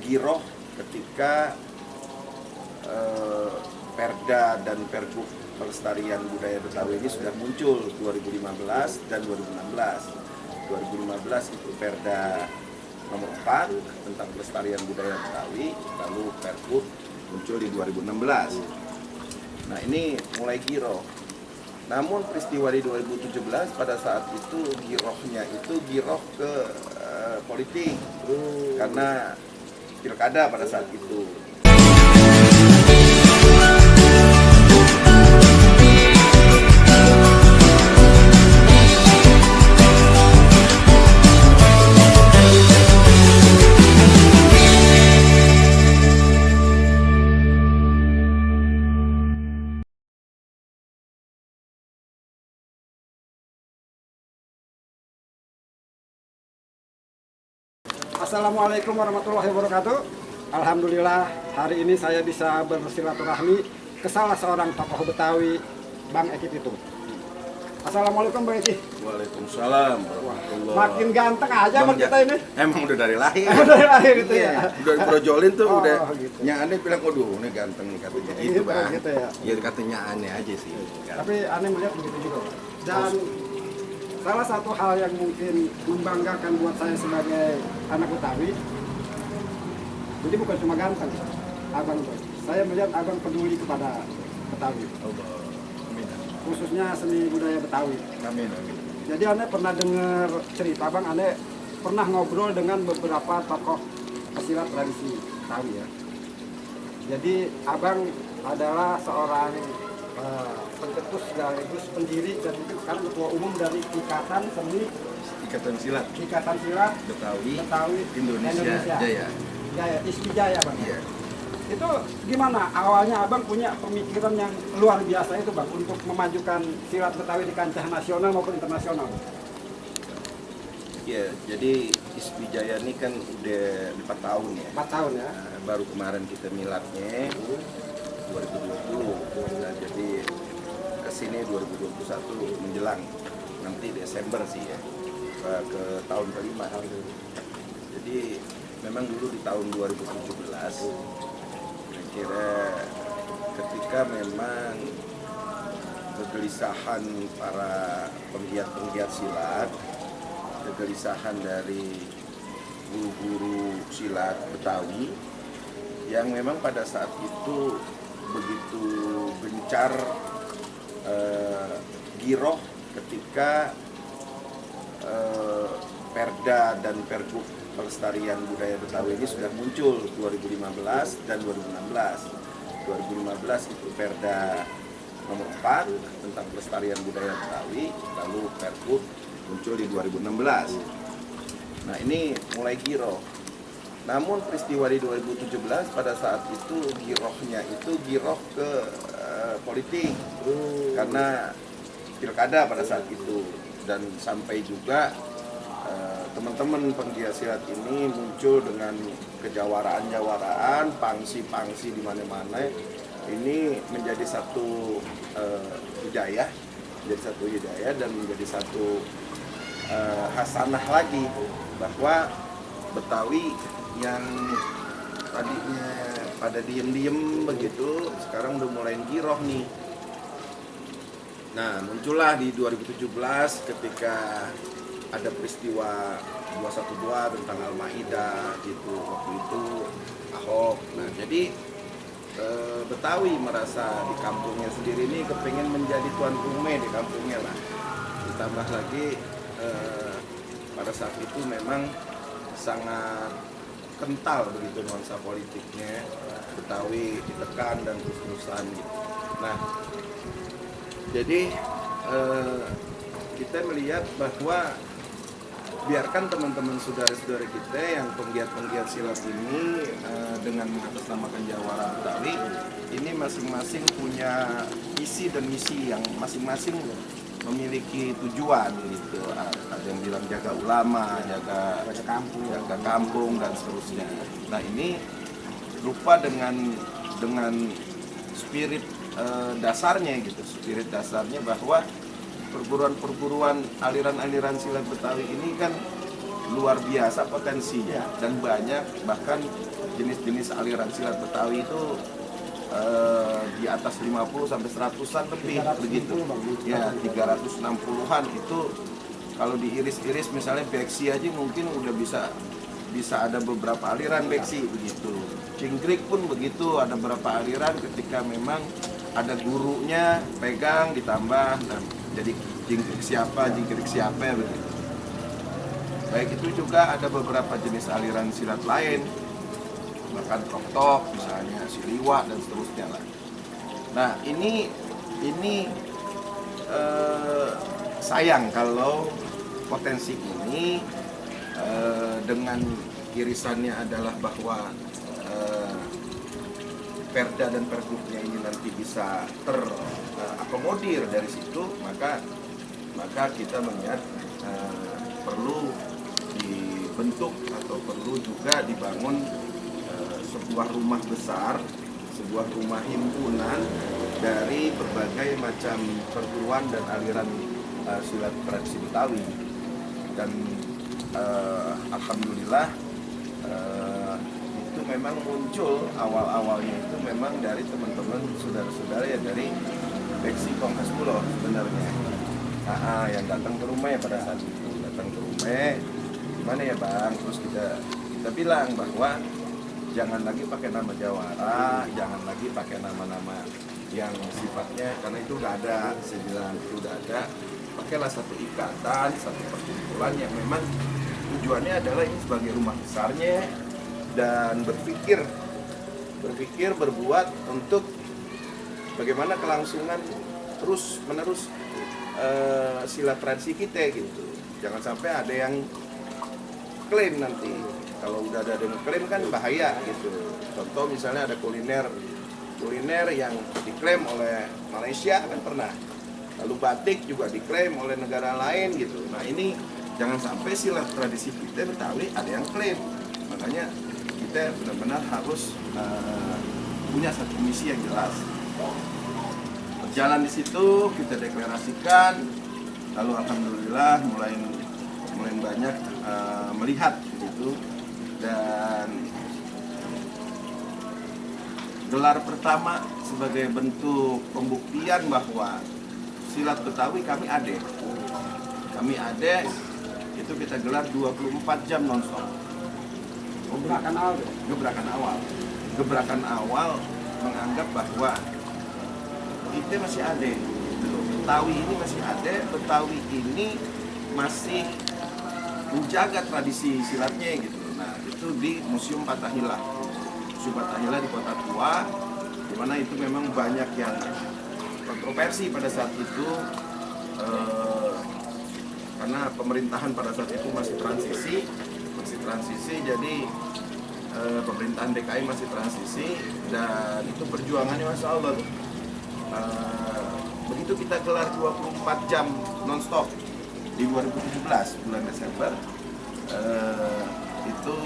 giroh ketika Perda dan Pergub Pelestarian Budaya Betawi ini sudah muncul 2015 dan 2016. 2015 itu Perda nomor 4 tentang pelestarian budaya Betawi, lalu Pergub muncul di 2016. Nah, ini mulai giroh. Namun peristiwa di 2017 pada saat itu girohnya itu giroh ke politik karena pilkada pada saat itu. Assalamualaikum warahmatullahi wabarakatuh. Alhamdulillah hari ini saya bisa bersilaturahmi ke salah seorang tokoh Betawi, Bang Eki Pitung. Assalamualaikum Bang Eki. Waalaikumsalam warahmatullahi. Makin ganteng aja Bang kita ini. Emang udah dari lahir. Dari lahir itu ya. Udah diprojolin tuh Oh, udah. gitu. Nyane bilang waduh ini ganteng nih katanya Gitu, gitu Bang. gitu ya. Ya katanya aneh aja sih. Tapi aneh melihat begitu juga. Dan salah satu hal yang mungkin membanggakan buat saya sebagai anak Betawi, jadi bukan cuma ganteng, abang. Saya melihat abang peduli kepada Betawi, khususnya seni budaya Betawi. Amin. Jadi aneh pernah dengar cerita bang, aneh pernah ngobrol dengan beberapa tokoh pesilat tradisi Betawi ya. Jadi abang adalah seorang pencetus sekaligus pendiri dan juga sekarang ketua umum dari Ikatan Seni Ikatan Silat Betawi Betawi Indonesia Jaya. Jaya, ISPI Jaya bang. Iya. Itu gimana awalnya abang punya pemikiran yang luar biasa itu bang untuk memajukan silat Betawi di kancah nasional maupun internasional? Ya, jadi ISPI Jaya ini kan udah 4 tahun ya. 4 tahun ya. Nah, baru kemarin kita miladnya 2020. Nah, jadi kesini 2021 menjelang nanti Desember sih ya, ke tahun kelima. Jadi memang dulu di tahun 2017 kira ketika memang kegelisahan para penggiat silat, kegelisahan dari guru-guru silat Betawi yang memang pada saat itu begitu gencar giroh ketika Perda dan Pergub Pelestarian Budaya Betawi ini sudah muncul 2015 dan 2016. 2015 itu Perda nomor 4 tentang pelestarian budaya Betawi, lalu Pergub muncul di 2016. Nah, ini mulai giroh. Namun peristiwa di 2017 pada saat itu girohnya itu giroh ke politik karena pilkada pada saat itu, dan sampai juga teman-teman penggiat silat ini muncul dengan kejawaraan-jawaraan, pangsi-pangsi di mana-mana. Ini menjadi satu hidayah, dan menjadi satu hasanah lagi bahwa Betawi yang tadinya pada diem-diem begitu sekarang udah mulai giroh nih. Nah, muncullah di 2017 ketika ada peristiwa 212 tentang Al-Maidah gitu, waktu itu Ahok. Nah, jadi Betawi merasa di kampungnya sendiri ini kepengen menjadi tuan rumah di kampungnya lah. Ditambah lagi pada saat itu memang sangat kental begitu nuansa politiknya, Betawi ditekan dan terus-terusan gitu. Nah, jadi kita melihat bahwa biarkan teman-teman saudara-saudara kita yang penggiat-penggiat silat ini dengan mengatasnamakan jawara Betawi ini masing-masing punya visi dan misi yang masing-masing memiliki tujuan gitu. Ada yang bilang jaga ulama, jaga kampung dan seterusnya. Nah, ini lupa dengan spirit dasarnya gitu. Spirit dasarnya bahwa perguruan-perguruan aliran-aliran silat Betawi ini kan luar biasa potensinya dan banyak, bahkan jenis-jenis aliran silat Betawi itu di atas 50 sampai 100-an lebih begitu. Ya, 360-an itu kalau diiris-iris misalnya beksi aja mungkin udah bisa ada beberapa aliran beksi begitu. Cingkrik pun begitu, ada beberapa aliran ketika memang ada gurunya pegang ditambah dan jadi jingkrik siapa ya begitu. Baik itu juga ada beberapa jenis aliran silat lain, bahkan tok-tok misalnya, siliwa dan seterusnya lah. Nah ini sayang kalau potensi ini dengan irisannya adalah bahwa Perda dan Pergubnya ini nanti bisa terakomodir dari situ, maka kita melihat perlu dibentuk atau perlu juga dibangun sebuah rumah besar, sebuah rumah himpunan dari berbagai macam perguruan dan aliran silat tradisi Betawi. Dan alhamdulillah itu memang muncul awal-awalnya itu memang dari teman-teman saudara-saudara ya dari Beksi Kongkas Pulau sebenarnya. Yang datang ke rumah ya pada saat itu datang ke rumah, gimana ya bang, terus kita bilang bahwa jangan lagi pakai nama jawara, jangan lagi pakai nama-nama yang sifatnya, karena itu udah ada, saya bilang itu udah ada, pakailah satu ikatan, satu perkumpulan yang memang tujuannya adalah ini sebagai rumah besarnya dan berpikir berbuat untuk bagaimana kelangsungan terus menerus silat tradisi kita gitu. Jangan sampai ada yang klaim nanti. Kalau udah ada yang klaim kan bahaya gitu. Contoh misalnya ada kuliner yang diklaim oleh Malaysia kan pernah. Lalu batik juga diklaim oleh negara lain gitu. Nah ini jangan sampai silat tradisi kita Betawi ada yang klaim. Makanya kita benar-benar harus punya satu misi yang jelas. Berjalan di situ kita deklarasikan, lalu alhamdulillah mulai banyak melihat gitu. Dan gelar pertama sebagai bentuk pembuktian bahwa silat Betawi kami ada itu kita gelar 24 jam nonstop. Gebrakan awal menganggap bahwa kita masih ada, Betawi ini masih ada, Betawi ini masih menjaga tradisi silatnya gitu. Nah itu di Museum Fathahillah di Kota Tua, di mana itu memang banyak yang kontroversi pada saat itu karena pemerintahan pada saat itu masih transisi, jadi pemerintahan DKI masih transisi dan itu perjuangannya Masya Allah. Begitu kita gelar 24 jam nonstop di 2017 bulan Desember, itu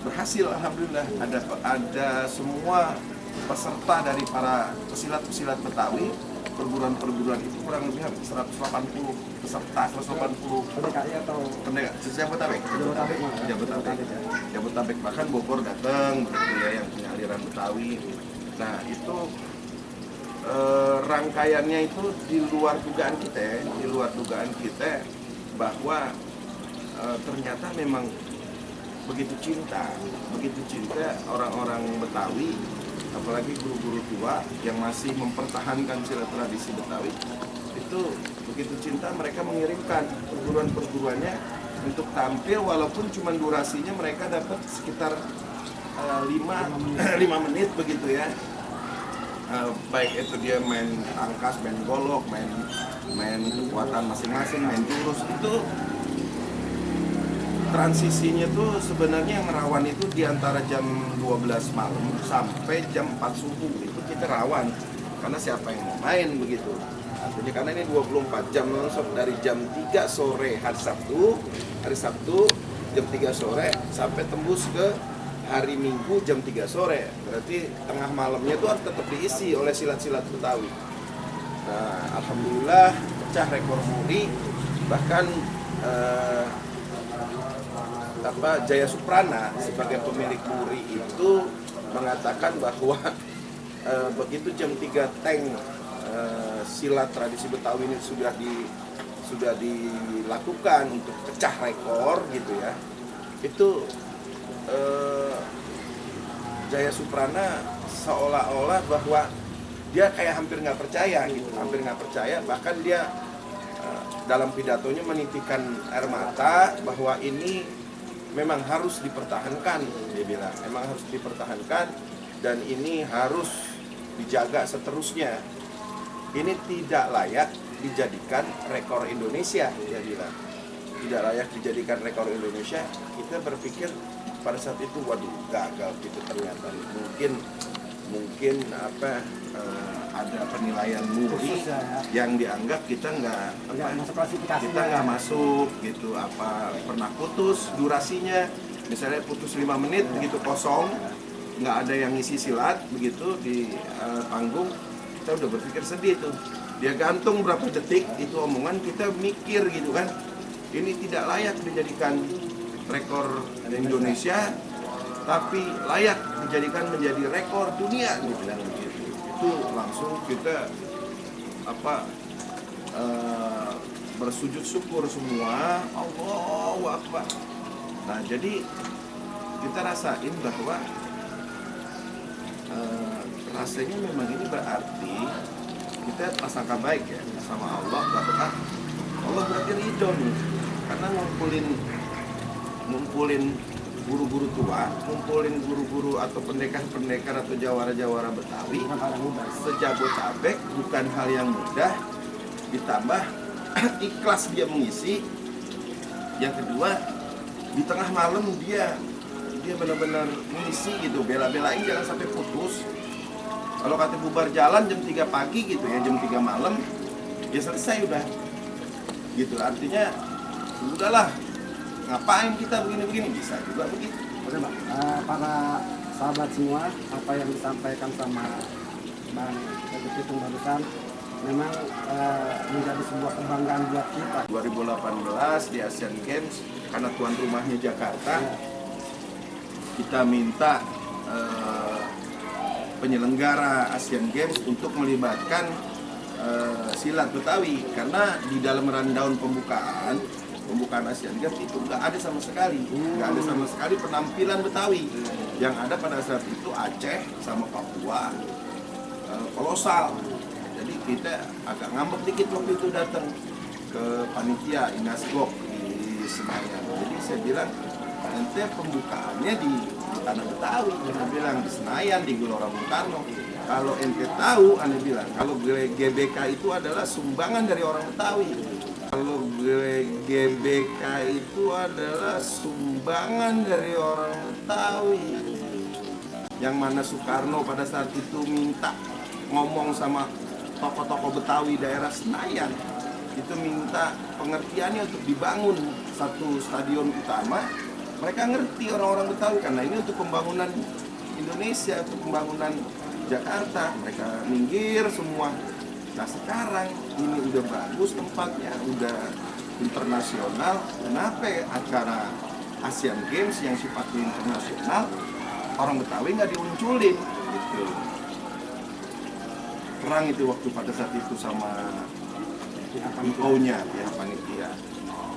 berhasil alhamdulillah. Ada semua peserta dari para pesilat Betawi, perguruan itu kurang lebih 180 peserta, 180 PDKI atau Jabodetabek, bahkan Bogor datang begitu ya, yang punya aliran Betawi. Nah itu rangkaiannya itu di luar dugaan kita bahwa ternyata memang begitu cinta orang-orang Betawi, apalagi guru-guru tua yang masih mempertahankan silat tradisi Betawi itu begitu cinta, mereka mengirimkan perguruannya untuk tampil walaupun cuma durasinya mereka dapat sekitar 5 menit begitu ya. Baik itu dia main angkas, main golok, main kekuatan masing-masing, main jurus, itu transisinya tuh sebenarnya yang rawan itu di antara jam 12 malam sampai jam 4 subuh itu kita rawan karena siapa yang mau main begitu. Artinya karena ini 24 jam nonstop dari jam 3 sore hari Sabtu jam 3 sore sampai tembus ke hari Minggu jam 3 sore. Berarti tengah malamnya itu harus tetap diisi oleh silat-silat Betawi. Nah, alhamdulillah pecah rekor muri, bahkan Jaya Suprana sebagai pemilik Muri itu mengatakan bahwa begitu jam 3 tank silat tradisi Betawi ini sudah dilakukan untuk pecah rekor gitu ya, itu Jaya Suprana seolah-olah bahwa dia kayak hampir nggak percaya gitu, bahkan dia dalam pidatonya menitikan air mata bahwa ini memang harus dipertahankan, dia bilang memang harus dipertahankan dan ini harus dijaga seterusnya. Ini tidak layak dijadikan rekor Indonesia, dia bilang. Tidak layak dijadikan rekor Indonesia. Kita berpikir pada saat itu, waduh, gagal gitu ternyata. Mungkin ada penilaian Muri yang dianggap kita nggak masuk gitu, pernah putus durasinya, misalnya putus 5 menit begitu kosong, nggak ada yang ngisi silat begitu di panggung, kita udah berpikir sedih tuh. Dia gantung berapa detik itu omongan, kita mikir gitu kan, ini tidak layak dijadikan rekor Indonesia, tapi layak dijadikan menjadi rekor dunia gitu. Itu langsung kita bersujud syukur semua, Allahu Akbar. Nah, jadi kita rasain bahwa rasanya memang ini berarti kita prasangka baik ya sama Allah, bahwa Allah berarti ridho nih, karena ngumpulin guru-guru tua, ngumpulin guru-guru atau pendekar-pendekar atau jawara-jawara Betawi sejabotabek bukan hal yang mudah, ditambah ikhlas dia mengisi. Yang kedua, di tengah malam dia benar-benar mengisi gitu, bela-belain jangan sampai putus. Kalau kata bubar jalan jam 3 pagi gitu ya, jam 3 malam ya selesai udah gitu. Artinya udahlah, ngapain kita begini-begini, bisa juga begitu. Oke Bang, para sahabat semua, apa yang disampaikan sama Bang Teguh Pitung barusan memang menjadi sebuah kebanggaan buat kita. 2018 di Asian Games, karena tuan rumahnya Jakarta, kita minta penyelenggara Asian Games untuk melibatkan silat Betawi, karena di dalam rundown pembukaan Asian Games itu nggak ada sama sekali, penampilan Betawi. Yang ada pada saat itu Aceh sama Papua, kolosal. Jadi kita agak ngambek dikit waktu itu datang ke panitia Inasgok di Senayan. Jadi saya bilang, nanti pembukaannya di tanah Betawi. Saya bilang di Senayan, di Gelora Bung Karno. Kalau ente tahu, anda bilang kalau GBK itu adalah sumbangan dari orang Betawi. Kalau GBK itu adalah sumbangan dari orang Betawi. Yang mana Soekarno pada saat itu minta ngomong sama tokoh-tokoh Betawi daerah Senayan, itu minta pengertiannya untuk dibangun satu stadion utama. Mereka ngerti orang-orang Betawi, karena ini untuk pembangunan Indonesia, untuk pembangunan Jakarta. Mereka minggir semua. Nah sekarang ini udah bagus tempatnya, udah internasional. Kenapa acara Asian Games yang sifatnya internasional orang Betawi nggak dimunculin gitu? Perang itu waktu pada saat itu sama IO-nya, pihak panitia.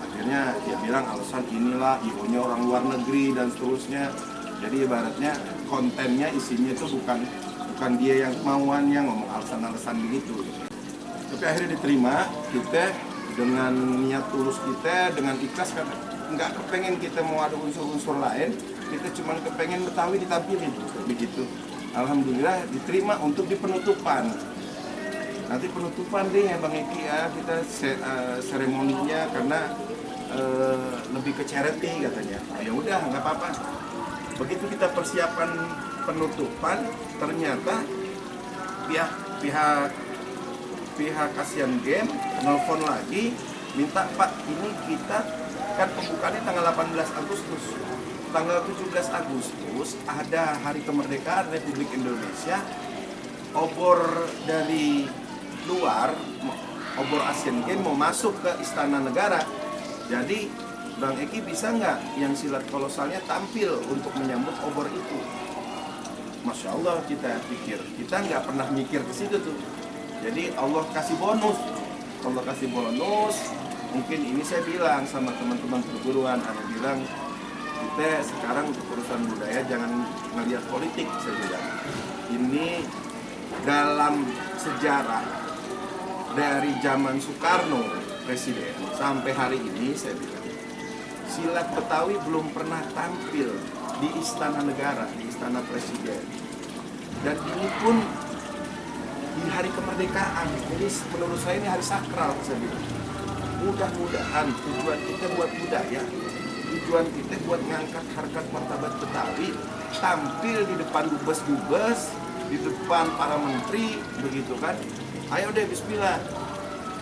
Akhirnya dia bilang alasan inilah IO-nya orang luar negeri dan seterusnya. Jadi ibaratnya kontennya, isinya itu bukan dia yang kemauannya ngomong alasan-alasan begitu. Tapi akhirnya diterima, kita dengan niat tulus kita, dengan ikhlas, karena nggak kepengen kita mau ada unsur-unsur lain, kita cuma kepengen Betawi ditampilin begitu. Alhamdulillah diterima untuk di penutupan. Nanti penutupan deh ya Bang Eki ya, kita seremoninya karena lebih ke charity katanya. Ya udah nggak apa-apa. Begitu kita persiapan penutupan, ternyata pihak Asian Games nelfon lagi, minta Pak, ini kita kan pembukaannya tanggal 18 Agustus. Tanggal 17 Agustus ada Hari Kemerdekaan Republik Indonesia. Obor dari luar, obor Asian Games mau masuk ke Istana Negara. Jadi Bang Eki bisa nggak yang silat kolosalnya tampil untuk menyambut obor itu? Masya Allah kita pikir, kita nggak pernah mikir ke situ tuh. Jadi Allah kasih bonus, Mungkin ini saya bilang sama teman-teman perguruan, ada bilang kita sekarang untuk urusan budaya jangan melihat politik, saya bilang. Ini dalam sejarah dari zaman Soekarno presiden sampai hari ini, saya bilang silat Betawi belum pernah tampil di Istana Negara, di Istana Presiden. Dan ini pun di hari kemerdekaan. Jadi menurut saya ini hari sakral, saya bilang. Mudah-mudahan tujuan kita buat budaya, tujuan kita buat ngangkat harkat martabat Betawi, tampil di depan dubes-dubes, di depan para menteri, begitu kan. Ayo deh, bismillah.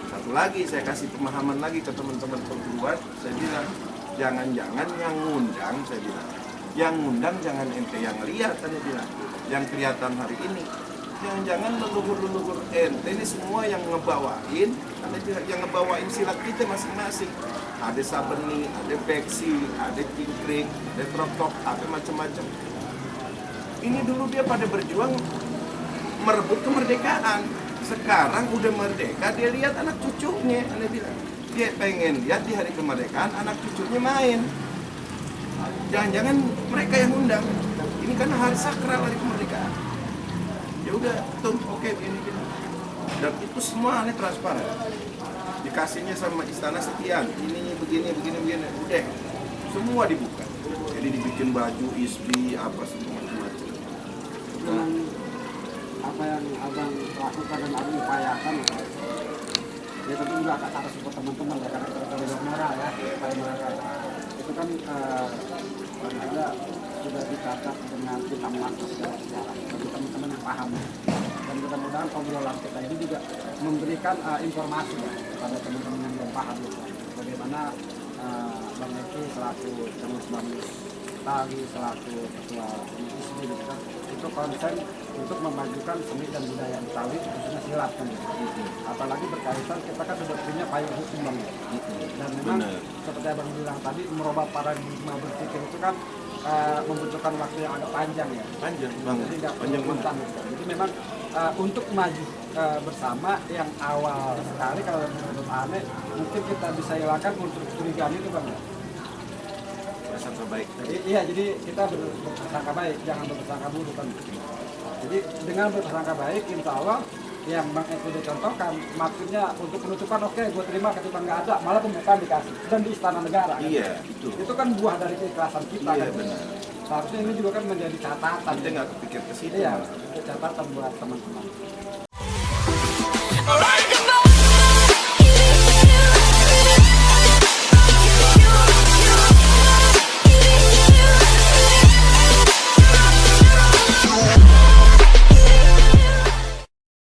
Satu lagi, saya kasih pemahaman lagi ke teman-teman perguruan, saya bilang, jangan-jangan yang ngundang, saya bilang, yang ngundang jangan ente yang lihat, saya bilang, yang kelihatan hari ini. Jangan-jangan leluhur-leluhur ente ini semua yang ngebawain, yang ngebawain silat kita masing-masing. Ada sabeni, ada beksi, ada kingkrik, ada trok-trok, ada macam-macam. Ini dulu dia pada berjuang merebut kemerdekaan. Sekarang udah merdeka, dia lihat anak cucunya, dia bilang. Dia pengen lihat di hari kemerdekaan anak cucunya main. Jangan-jangan mereka yang undang. Ini kan hari sakral, hari kemerdekaan. Ya udah, tuh oke, begini. Dan itu semua aneh transparan. Dikasihnya sama istana sekian, ini begini. Udah, semua dibuka. Jadi dibikin baju, isbi, apa semua macam-macam. Dengan apa yang abang lakukan dan abang upayakan, ya tentu juga kata support teman-teman ya, karena koridor merah ya, supaya mereka itu kan ada sudah dicatat dengan kita masuk secara sejarah bagi teman-teman yang paham, dan mudah-mudahan obrolan kita ini juga memberikan informasi ya, kepada teman-teman yang belum paham gitu, bagaimana Bang Eki selaku Camat Bamus Betawi, selaku ketua ISBI gitu kan, itu konsen untuk memajukan seni dan budaya Betawi, khususnya silat kan gitu. Apalagi berkaitan kita kan sudah punya payung hukum Bang, dan memang seperti abang bilang tadi, merubah paradigma berpikir itu kan membutuhkan waktu yang agak panjang ya. Panjang banget. Jadi nggak panjang banget. Jadi memang untuk maju bersama yang awal sekali, kalau menurut aneh mungkin kita bisa hilangkan unsur kecurigaan itu Bang. Prasangka baik. Jadi kita berprasangka baik, jangan berprasangka buruk kan. Jadi dengan berprasangka baik, insya Allah yang Bang Eki dicontohkan, maksudnya untuk penutupan oke, gue terima, ketika nggak ada, malah pembukaan dikasih dan di Istana Negara. Iya, kan? itu. Itu kan buah dari keikhlasan kita. Iya, kan. benar. Seharusnya ini juga kan menjadi catatan. Kita nggak kepikir ke situ. Iya, itu catatan buat teman-teman.